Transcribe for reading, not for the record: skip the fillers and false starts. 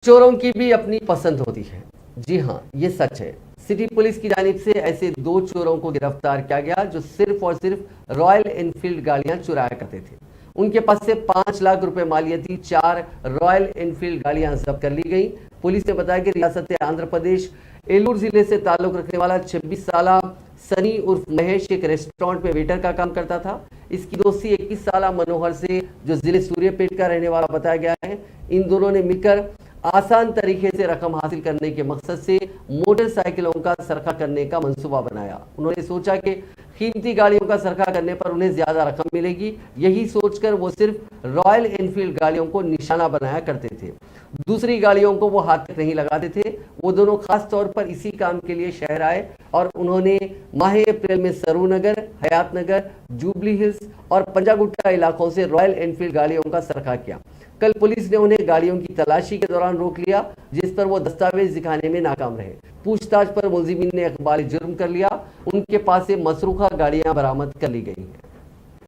चोरों की भी अपनी पसंद होती है। जी हाँ, ये सच है। सिटी पुलिस की जानिब से ऐसे 2 चोरों को गिरफ्तार किया गया जो सिर्फ और सिर्फ रॉयल एनफील्ड गाड़ियां चुराया करते थे। उनके पास से 5 लाख रुपए मालियती 4 रॉयल एनफील्ड गाड़ियां जब्त कर ली गई। पुलिस ने बताया कि रियासत आंध्र प्रदेश एलूर जिले से ताल्लुक रखने वाला 26 साला सनी उर्फ महेश एक रेस्टोरेंट में वेटर का काम करता था। इसकी दोस्ती 21 साला मनोहर से जो जिले सूर्यपेट का रहने वाला बताया गया है। इन दोनों ने मिलकर आसान तरीके से रकम हासिल करने के मकसद से मोटरसाइकिलों का सरखा करने का मंसूबा बनाया। उन्होंने सोचा कि कीमती गाड़ियों का सरखा करने पर उन्हें ज्यादा रकम मिलेगी। यही सोचकर वो सिर्फ रॉयल एनफील्ड गाड़ियों को निशाना बनाया करते थे। दूसरी गाड़ियों को वो हाथ तक नहीं लगाते थे। वो दोनों खास तौर पर इसी काम के लिए शहर आए और उन्होंने माह अप्रैल में सरूनगर, हयातनगर, जुबली हिल्स और पंजागुट्टा इलाकों से रॉयल एनफील्ड गाड़ियों का सरखा किया। कल पुलिस ने उन्हें गाड़ियों की तलाशी के दौरान रोक लिया, जिस पर वो दस्तावेज दिखाने में नाकाम रहे। पूछताछ पर मुलजिमीन ने इकबाल जुर्म कर लिया। उनके पास से मसरूखा गाड़ियां बरामद कर ली गई हैं।